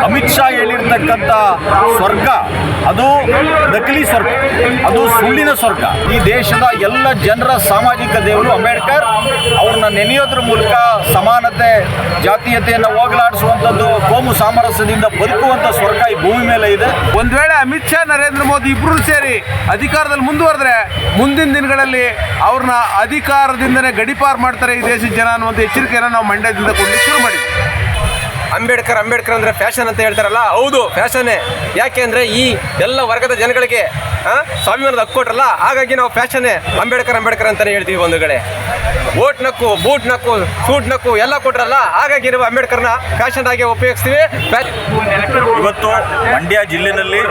ಅಮಿತ್ ಶಾ ಹೇಳಿರ್ತಕ್ಕಂಥ ಸ್ವರ್ಗ ಅದು ನಕಲಿ ಸ್ವರ್ಗ, ಅದು ಸುಳ್ಳಿನ ಸ್ವರ್ಗ. ಈ ದೇಶದ ಎಲ್ಲ ಜನರ ಸಾಮಾಜಿಕ ದೇವರು ಅಂಬೇಡ್ಕರ್. ಅವ್ರನ್ನ ನೆನೆಯೋದ್ರ ಮೂಲಕ ಸಮಾನತೆ, ಜಾತೀಯತೆಯನ್ನು ಹೋಗಲಾಡಿಸುವಂಥದ್ದು, ಕೋಮು ಸಾಮರಸ್ಯದಿಂದ ಬದುಕುವಂಥ ಸ್ವರ್ಗ ಈ ಭೂಮಿ ಮೇಲೆ ಇದೆ. ಒಂದು ವೇಳೆ ಅಮಿತ್ ಶಾ ನರೇಂದ್ರ ಮೋದಿ ಇಬ್ಬರು ಸೇರಿ ಅಧಿಕಾರದಲ್ಲಿ ಮುಂದುವರೆದ್ರೆ ಮುಂದಿನ ದಿನಗಳಲ್ಲಿ ಅವ್ರನ್ನ ಅಧಿಕಾರದಿಂದನೇ ಗಡಿಪಾರು ಮಾಡ್ತಾರೆ ಈ ದೇಶದ ಜನ ಅನ್ನುವಂಥ ಎಚ್ಚರಿಕೆಯನ್ನು ನಾವು ಮಂಡ್ಯದಿಂದ ಕೊಡಲಿಕ್ಕೆ ಶುರು ಮಾಡಿದ್ವಿ. ಅಂಬೇಡ್ಕರ್ ಅಂದರೆ ಫ್ಯಾಷನ್ ಅಂತ ಹೇಳ್ತಾರಲ್ಲ, ಹೌದು ಫ್ಯಾಷನ್ನೇ. ಯಾಕೆ ಅಂದರೆ ಈ ಎಲ್ಲ ವರ್ಗದ ಜನಗಳಿಗೆ ಸ್ವಾಭಿಮಾನದ ಹಕ್ಕು ಕೊಟ್ರಲ್ಲ, ಹಾಗಾಗಿ ನಾವು ಫ್ಯಾಷನ್ನೇ ಅಂಬೇಡ್ಕರ್ ಅಂತಲೇ ಹೇಳ್ತೀವಿ. ಬಂಧುಗಳೇ, ಓಟ್ ನಕ್ಕು, ಬೂಟ್ ನಕ್ಕು, ಸೂಟ್ ನಕ್ಕು ಎಲ್ಲ ಕೊಟ್ರಲ್ಲ, ಹಾಗಾಗಿ ನಾವು ಅಂಬೇಡ್ಕರ್ನ ಫ್ಯಾಷನ್ ಆಗಿ ಉಪಯೋಗಿಸ್ತೀವಿ. ಇವತ್ತು ಮಂಡ್ಯ ಜಿಲ್ಲೆಯಲ್ಲಿ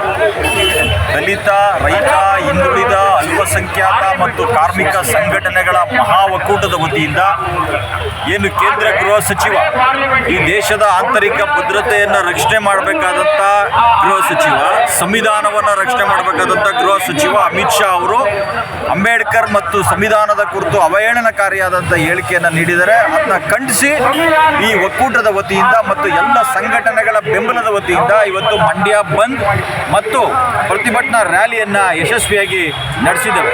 ದಲಿತ, ರೈತ, ಹಿಂದುಳಿದ, ಅಲ್ಪಸಂಖ್ಯಾತ ಮತ್ತು ಕಾರ್ಮಿಕ ಸಂಘಟನೆಗಳ ಮಹಾ ಒಕ್ಕೂಟದ ವತಿಯಿಂದ ಏನು ಕೇಂದ್ರ ಗೃಹ ಸಚಿವ, ಈ ದೇಶದ ಆಂತರಿಕ ಭದ್ರತೆಯನ್ನು ರಕ್ಷಣೆ ಮಾಡಬೇಕಾದಂಥ ಗೃಹ ಸಚಿವ, ಸಂವಿಧಾನವನ್ನು ರಕ್ಷಣೆ ಮಾಡಬೇಕಾದಂಥ ಗೃಹ ಸಚಿವ ಅಮಿತ್ ಶಾ ಅವರು ಅಂಬೇಡ್ಕರ್ ಮತ್ತು ಸಂವಿಧಾನದ ಕುರಿತು ಅವಹೇಳನಕಾರಿಯಾದಂಥ ಹೇಳಿಕೆಯನ್ನು ನೀಡಿದರೆ ಅದನ್ನ ಖಂಡಿಸಿ ಈ ಒಕ್ಕೂಟದ ವತಿಯಿಂದ ಮತ್ತು ಎಲ್ಲ ಸಂಘಟನೆಗಳ ಬೆಂಬಲದ ವತಿಯಿಂದ ಇವತ್ತು ಮಂಡ್ಯ ಬಂದ್ ಮತ್ತು ಪ್ರತಿಭಟನಾ ರ್ಯಾಲಿಯನ್ನು ಯಶಸ್ವಿಯಾಗಿ ನಡೆಸಿದರು.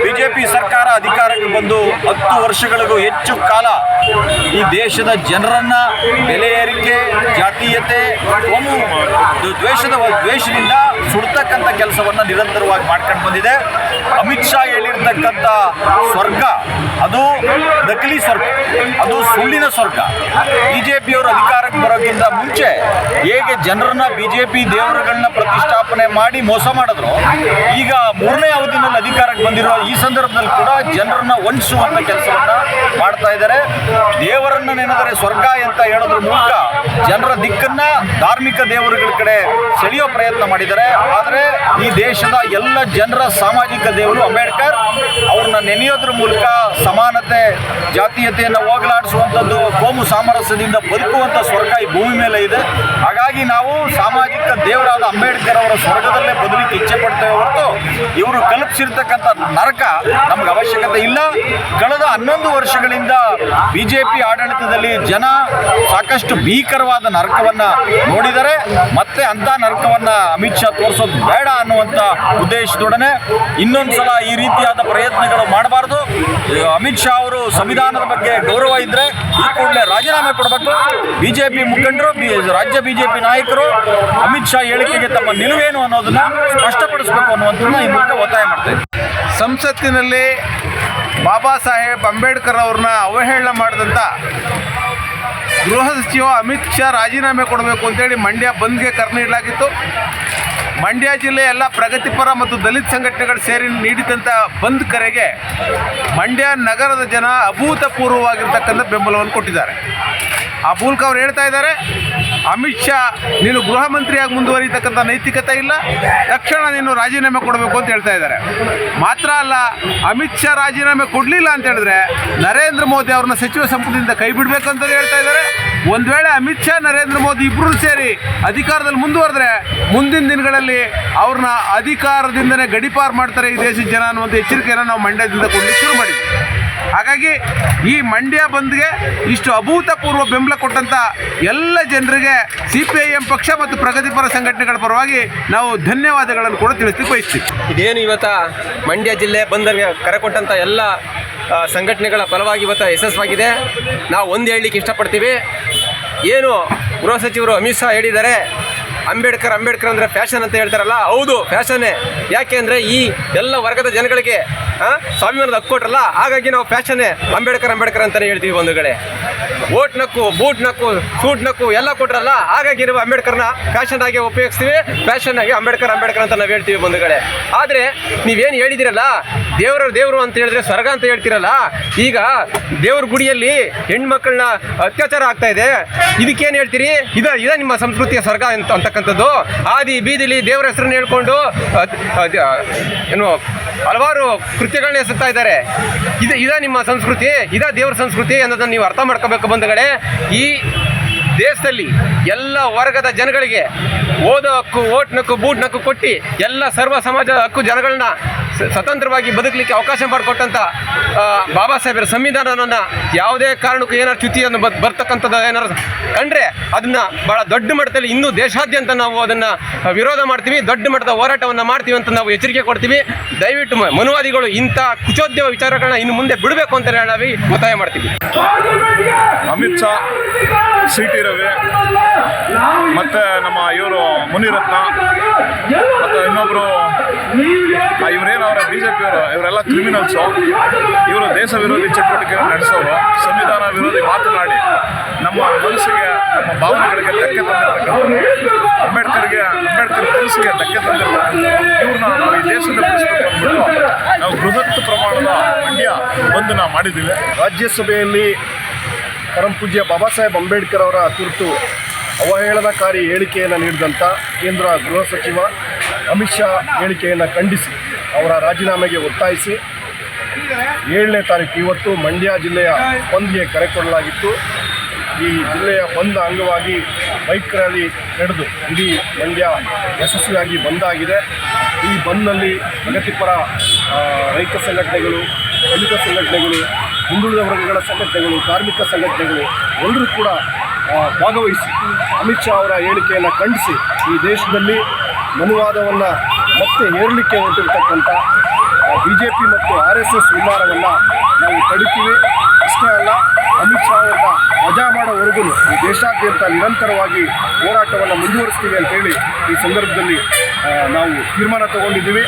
ಬಿಜೆಪಿ ಸರ್ಕಾರ ಅಧಿಕಾರಕ್ಕೆ ಬಂದು 10 ವರ್ಷಗಳಿಗೂ ಹೆಚ್ಚು ಕಾಲ ಈ ದೇಶದ ಜನರನ್ನ ಬೆಲೆ ಏರಿಕೆ, ಜಾತೀಯತೆ, ಕೋಮು ದ್ವೇಷದಿಂದ ಸುಡ್ತಕ್ಕಂಥ ಕೆಲಸವನ್ನು ನಿರಂತರವಾಗಿ ಮಾಡ್ಕೊಂಡು ಬಂದಿದೆ. ಅಮಿತ್ ಶಾ ಹೇಳಿರ್ತಕ್ಕಂಥ ಸ್ವರ್ಗ ಅದು ನಕಲಿ ಸ್ವರ್ಗ, ಅದು ಸುಳ್ಳಿನ ಸ್ವರ್ಗ. ಬಿಜೆಪಿಯವರು ಅಧಿಕಾರಕ್ಕೆ ಬರೋಕ್ಕಿಂತ ಮುಂಚೆ ಹೇಗೆ ಜನರನ್ನ ಬಿಜೆಪಿ ದೇವರುಗಳನ್ನ ಪ್ರತಿಷ್ಠಾಪನೆ ಮಾಡಿ ಮೋಸ ಮಾಡಿದ್ರು, ಈಗ 3ನೇ ಅವಧಿನಲ್ಲಿ ಅಧಿಕಾರಕ್ಕೆ ಬಂದಿರೋ ಈ ಸಂದರ್ಭದಲ್ಲಿ ಕೂಡ ಜನರನ್ನ ವಂಚಿಸುವಂಥ ಕೆಲಸವನ್ನ ಮಾಡ್ತಾ ಇದ್ದಾರೆ. ದೇವರನ್ನ ನೆನೆದರೆ ಸ್ವರ್ಗ ಅಂತ ಹೇಳೋದ್ರ ಮೂಲಕ ಜನರ ದಿಕ್ಕನ್ನ ಧಾರ್ಮಿಕ ದೇವರುಗಳ ಕಡೆ ಸೆಳೆಯೋ ಪ್ರಯತ್ನ ಮಾಡಿದ್ದಾರೆ. ಆದರೆ ಈ ದೇಶದ ಎಲ್ಲ ಜನರ ಸಾಮಾಜಿಕ ದೇವರು ಅಂಬೇಡ್ಕರ್. ಅವ್ರನ್ನ ನೆನೆಯೋದ್ರ ಮೂಲಕ ಸಮಾನತೆ, ಜಾತೀಯತೆಯನ್ನು ಹೋಗಲಾಡಿಸುವಂಥದ್ದು, ಕೋಮು ಸಾಮರಸ್ಯದಿಂದ ಬದುಕುವಂಥ ಸ್ವರ್ಗ ಈ ಭೂಮಿ ಮೇಲೆ ಇದೆ. ಹಾಗಾಗಿ ನಾವು ಸಾಮಾಜಿಕ ದೇವರಾದ ಅಂಬೇಡ್ಕರ್ ಅವರ ಸ್ವರ್ಗದಲ್ಲೇ ಬದುಕಲಿಕ್ಕೆ ಇಚ್ಛೆ ಪಡ್ತೇವೆ ಹೊರತು ಇವರು ಕಲ್ಪಿಸಿರ್ತಕ್ಕಂಥ ನರಕ ನಮ್ಗೆ ಅವಶ್ಯಕತೆ ಇಲ್ಲ. ಕಳೆದ 11 ವರ್ಷಗಳಿಂದ ಬಿಜೆಪಿ ಆಡಳಿತದಲ್ಲಿ ಜನ ಸಾಕಷ್ಟು ಭೀಕರವಾದ ನರಕವನ್ನು ನೋಡಿದರೆ, ಮತ್ತೆ ಅಂಥ ನರಕವನ್ನು ಅಮಿತ್ ಶಾ ತೋರಿಸೋದು ಬೇಡ ಅನ್ನುವಂಥ ಉದ್ದೇಶದೊಡನೆ ಇನ್ನೊಂದು ಸಲ ಈ ರೀತಿಯಾದ ಪ್ರಯತ್ನಗಳು ಮಾಡಬಾರ್ದು. ಅಮಿತ್ ಶಾ ಅವರು ಸಂವಿಧಾನದ ಬಗ್ಗೆ ಗೌರವ ಇದ್ದರೆ ಈ ಕೂಡಲೇ ರಾಜೀನಾಮೆ ಕೊಡಬೇಕು. ಬಿಜೆಪಿ ಮುಖಂಡರು, ರಾಜ್ಯ ಬಿಜೆಪಿ ನಾಯಕರು ಅಮಿತ್ ಶಾ ಹೇಳಿಕೆಗೆ ತಮ್ಮ ನಿಲುವೇನು ಅನ್ನೋದನ್ನ ಸ್ಪಷ್ಟಪಡಿಸಬೇಕು ಅನ್ನುವಂಥದ್ದನ್ನ ಈ ಮೂಲಕ ಒತ್ತಾಯ ಮಾಡ್ತೇವೆ. ಸಂಸತ್ತಿನಲ್ಲಿ ಬಾಬಾ ಸಾಹೇಬ್ ಅಂಬೇಡ್ಕರ್ ಅವ್ರನ್ನ ಅವಹೇಳನ ಮಾಡಿದಂಥ ಗೃಹ ಸಚಿವ ಅಮಿತ್ ಶಾ ರಾಜೀನಾಮೆ ಕೊಡಬೇಕು ಅಂತೇಳಿ ಮಂಡ್ಯ ಬಂದ್ಗೆ ಕರೆ ನೀಡಲಾಗಿತ್ತು. ಮಂಡ್ಯ ಜಿಲ್ಲೆಯ ಎಲ್ಲ ಪ್ರಗತಿಪರ ಮತ್ತು ದಲಿತ ಸಂಘಟನೆಗಳು ಸೇರಿ ನೀಡಿದಂಥ ಬಂದ್ ಕರೆಗೆ ಮಂಡ್ಯ ನಗರದ ಜನ ಅಭೂತಪೂರ್ವವಾಗಿರ್ತಕ್ಕಂಥ ಬೆಂಬಲವನ್ನು ಕೊಟ್ಟಿದ್ದಾರೆ. ಆ ಮೂಲಕ ಅವ್ರು ಹೇಳ್ತಾ ಇದ್ದಾರೆ, ಅಮಿತ್ ಶಾ ನೀನು ಗೃಹ ಮಂತ್ರಿಯಾಗಿ ಮುಂದುವರಿತಕ್ಕಂಥ ನೈತಿಕತೆ ಇಲ್ಲ, ತಕ್ಷಣ ನೀನು ರಾಜೀನಾಮೆ ಕೊಡಬೇಕು ಅಂತ ಹೇಳ್ತಾ ಇದ್ದಾರೆ. ಮಾತ್ರ ಅಲ್ಲ, ಅಮಿತ್ ಶಾ ರಾಜೀನಾಮೆ ಕೊಡಲಿಲ್ಲ ಅಂತ ಹೇಳಿದ್ರೆ ನರೇಂದ್ರ ಮೋದಿ ಅವ್ರನ್ನ ಸಚಿವ ಸಂಪುಟದಿಂದ ಕೈ ಬಿಡಬೇಕು ಅಂತ ಹೇಳ್ತಾ ಇದ್ದಾರೆ. ಒಂದು ವೇಳೆ ಅಮಿತ್ ಶಾ ನರೇಂದ್ರ ಮೋದಿ ಇಬ್ಬರು ಸೇರಿ ಅಧಿಕಾರದಲ್ಲಿ ಮುಂದುವರೆದ್ರೆ ಮುಂದಿನ ದಿನಗಳಲ್ಲಿ ಅವ್ರನ್ನ ಅಧಿಕಾರದಿಂದನೇ ಗಡಿಪಾರು ಮಾಡ್ತಾರೆ ಈ ದೇಶದ ಜನ ಅನ್ನುವಂಥ ಎಚ್ಚರಿಕೆಯನ್ನು ನಾವು ಮಂಡ್ಯದಿಂದ ಕೊಡಲಿಕ್ಕೆ ಶುರು ಮಾಡಿದ್ವಿ. ಹಾಗಾಗಿ ಈ ಮಂಡ್ಯ ಬಂದ್ಗೆ ಇಷ್ಟು ಅಭೂತಪೂರ್ವ ಬೆಂಬಲ ಕೊಟ್ಟಂಥ ಎಲ್ಲ ಜನರಿಗೆ CPIM ಪಕ್ಷ ಮತ್ತು ಪ್ರಗತಿಪರ ಸಂಘಟನೆಗಳ ಪರವಾಗಿ ನಾವು ಧನ್ಯವಾದಗಳನ್ನು ಕೂಡ ತಿಳಿಸಿ ಬಯಸ್ತೀವಿ. ಇದೇನು ಇವತ್ತು ಮಂಡ್ಯ ಜಿಲ್ಲೆ ಬಂದ್ಗೆ ಕರೆ ಕೊಟ್ಟಂಥ ಎಲ್ಲ ಸಂಘಟನೆಗಳ ಫಲವಾಗಿ ಇವತ್ತು ಯಶಸ್ವಾಗಿದೆ. ನಾವು ಒಂದು ಹೇಳಲಿಕ್ಕೆ ಇಷ್ಟಪಡ್ತೀವಿ, ಏನು ಗೃಹ ಸಚಿವರು ಅಮಿತ್ ಶಾ ಹೇಳಿದ್ದಾರೆ ಅಂಬೇಡ್ಕರ್ ಅಂದರೆ ಫ್ಯಾಷನ್ ಅಂತ ಹೇಳ್ತಾರಲ್ಲ, ಹೌದು ಫ್ಯಾಷನ್ನೇ. ಯಾಕೆ ಅಂದರೆ ಈ ಎಲ್ಲ ವರ್ಗದ ಜನಗಳಿಗೆ ಸ್ವಾಭಿಮಾನದ ಹಕ್ಕು ಕೊಟ್ರಲ್ಲ, ಹಾಗಾಗಿ ನಾವು ಫ್ಯಾಷನ್ನೇ ಅಂಬೇಡ್ಕರ್ ಅಂತಲೇ ಹೇಳ್ತೀವಿ. ಬಂಧುಗಳೇ, ಓಟ್ ನಕ್ಕು, ಬೂಟ್ ನಕ್ಕು, ಸೂಟ್ ನಕ್ಕು ಎಲ್ಲ ಕೊಟ್ರಲ್ಲ, ಹಾಗಾಗಿ ನಾವು ಅಂಬೇಡ್ಕರ್ನ ಫ್ಯಾಷನ್ ಆಗಿ ಉಪಯೋಗಿಸ್ತೀವಿ. ಫ್ಯಾಷನ್ ಆಗಿ ಅಂಬೇಡ್ಕರ್ ಅಂತ ನಾವು ಹೇಳ್ತೀವಿ. ಬಂಧುಗಳೇ, ಆದರೆ ನೀವೇನು ಹೇಳಿದಿರಲ್ಲ, ದೇವರು ಅಂತ ಹೇಳಿದ್ರೆ ಸ್ವರ್ಗ ಅಂತ ಹೇಳ್ತಿರಲ್ಲ, ಈಗ ದೇವ್ರ ಗುಡಿಯಲ್ಲಿ ಹೆಣ್ಮಕ್ಳನ್ನ ಅತ್ಯಾಚಾರ ಆಗ್ತಾ ಇದೆ, ಇದಕ್ಕೇನು ಹೇಳ್ತೀರಿ? ಇದ ನಿಮ್ಮ ಸಂಸ್ಕೃತಿಯ ಸ್ವರ್ಗ ಅಂತಕ್ಕಂಥದ್ದು. ಆದಿ ಬೀದಿಲಿ ದೇವರ ಹೆಸರನ್ನು ಹೇಳ್ಕೊಂಡು ಏನು ಹಲವಾರು ಕೃತ್ಯಗಳನ್ನ ಎಸಗ್ತಾ ಇದ್ದಾರೆ. ಇದ ನಿಮ್ಮ ಸಂಸ್ಕೃತಿ, ಇದ ದೇವರ ಸಂಸ್ಕೃತಿ ಅನ್ನೋದನ್ನು ನೀವು ಅರ್ಥ ಮಾಡ್ಕೋಬೇಕು. ಬಂಧುಗಳೇ, ಈ ದೇಶದಲ್ಲಿ ಎಲ್ಲ ವರ್ಗದ ಜನಗಳಿಗೆ ಓದೋ ಹಕ್ಕು, ಓಟ್ ನಕ್ಕು, ಬೂಟ್ ನಕ್ಕು ಕೊಟ್ಟು ಎಲ್ಲ ಸರ್ವ ಸಮಾಜದ ಹಕ್ಕು ಜನಗಳನ್ನ ಸ್ವತಂತ್ರವಾಗಿ ಬದುಕಲಿಕ್ಕೆ ಅವಕಾಶ ಮಾಡಿಕೊಟ್ಟಂಥ ಬಾಬಾ ಸಾಹೇಬರ ಸಂವಿಧಾನವನ್ನು ಯಾವುದೇ ಕಾರಣಕ್ಕೂ ಏನಾರು ಚ್ಯುತಿಯನ್ನು ಬರ್ತಕ್ಕಂಥದ್ದು ಏನಾರು ಕಂಡ್ರೆ ಅದನ್ನು ಭಾಳ ದೊಡ್ಡ ಮಟ್ಟದಲ್ಲಿ ಇನ್ನೂ ದೇಶಾದ್ಯಂತ ನಾವು ಅದನ್ನು ವಿರೋಧ ಮಾಡ್ತೀವಿ, ದೊಡ್ಡ ಮಟ್ಟದ ಹೋರಾಟವನ್ನು ಮಾಡ್ತೀವಿ ಅಂತ ನಾವು ಎಚ್ಚರಿಕೆ ಕೊಡ್ತೀವಿ. ದಯವಿಟ್ಟು ಮನುವಾದಿಗಳು ಇಂಥ ಕುಚೋದ್ಯಮ ವಿಚಾರಗಳನ್ನ ಇನ್ನು ಮುಂದೆ ಬಿಡಬೇಕು ಅಂತ ಹೇಳಿ ಒತ್ತಾಯ ಮಾಡ್ತೀವಿ. ಅಮಿತ್ ಶಾ, ಸಿ ಟಿ ರವಿ ಮತ್ತು ನಮ್ಮ ಇವರು ಮುನಿರತ್ನ ಮತ್ತು ಇನ್ನೊಬ್ಬರು ಇವರೇನವರ ಬಿ ಜೆ ಪಿಯವರು ಇವರೆಲ್ಲ ಕ್ರಿಮಿನಲ್ಸು. ಇವರು ದೇಶ ವಿರೋಧಿ ಚಟುವಟಿಕೆಯನ್ನು ನಡೆಸೋರು, ಸಂವಿಧಾನ ವಿರೋಧಿ ಮಾತನಾಡಿ ನಮ್ಮ ಮನಸ್ಸಿಗೆ, ನಮ್ಮ ಭಾವನೆಗಳಿಗೆ ಧಕ್ಕೆ ತಂದಿರ್ತಕ್ಕಂಥದ್ದು, ಅಂಬೇಡ್ಕರ್ ಕನಸಿಗೆ ಧಕ್ಕೆ ತಂದಿರ್ತಕ್ಕಂಥ ಇವ್ರನ್ನ ನಾವು ಈ ದೇಶದಲ್ಲಿ ಬಿಡಿಸ್ಬೇಕು ಅಂದ್ಬಿಟ್ಟು ನಾವು ಬೃಹತ್ ಪ್ರಮಾಣದ ಮಂಡ್ಯ ಬಂದನ್ನ ಮಾಡಿದ್ದೀವಿ. ರಾಜ್ಯಸಭೆಯಲ್ಲಿ ಪರಮ ಪೂಜ್ಯ ಬಾಬಾ ಸಾಹೇಬ್ ಅಂಬೇಡ್ಕರ್ ಅವರ ಕುರಿತು ಅವಹೇಳನಕಾರಿ ಹೇಳಿಕೆಯನ್ನು ನೀಡಿದಂಥ ಕೇಂದ್ರ ಗೃಹ ಸಚಿವ ಅಮಿತ್ ಶಾ ಹೇಳಿಕೆಯನ್ನು ಖಂಡಿಸಿ ಅವರ ರಾಜೀನಾಮೆಗೆ ಒತ್ತಾಯಿಸಿ 7ನೇ ತಾರೀಕು ಇವತ್ತು ಮಂಡ್ಯ ಜಿಲ್ಲೆಯ ಬಂದ್ಗೆ ಕರೆ ಕೊಡಲಾಗಿತ್ತು. ಈ ಜಿಲ್ಲೆಯ ಬಂದ್ ಅಂಗವಾಗಿ ಬೈಕ್ ರ್ಯಾಲಿ ನಡೆದು ಇಡೀ ಮಂಡ್ಯ ಯಶಸ್ವಿಯಾಗಿ ಬಂದಾಗಿದೆ. ಈ ಬಂದ್ನಲ್ಲಿ ಪ್ರಗತಿಪರ ರೈತ ಸಂಘಟನೆಗಳು, ದಲಿತ ಸಂಘಟನೆಗಳು, ಹಿಂದುಳಿದ ವರ್ಗಗಳ ಸಂಘಟನೆಗಳು, ಕಾರ್ಮಿಕ ಸಂಘಟನೆಗಳು ಎಲ್ಲರೂ ಕೂಡ ಭಾಗವಹಿಸಿ ಅಮಿತ್ ಶಾ ಅವರ ಹೇಳಿಕೆಯನ್ನು ಖಂಡಿಸಿ ಈ ದೇಶದಲ್ಲಿ ಮನುವಾದವನ್ನು ಮತ್ತೆ ಹೇರಲಿಕ್ಕೆ ಹೊರಟಿರ್ತಕ್ಕಂಥ BJP ಮತ್ತು RSS ವಿಚಾರವನ್ನು ನಾವು ತಡಿತೀವಿ. ಅಷ್ಟೇ ಅಲ್ಲ, ಅಮಿತ್ ಶಾ ಅವರನ್ನ ವಜಾ ಮಾಡೋವರೆಗೂ ಈ ದೇಶಾದ್ಯಂತ ನಿರಂತರವಾಗಿ ಹೋರಾಟವನ್ನು ಮುಂದುವರಿಸ್ತೀವಿ ಅಂತೇಳಿ ಈ ಸಂದರ್ಭದಲ್ಲಿ ನಾವು ತೀರ್ಮಾನ ತಗೊಂಡಿದ್ದೀವಿ.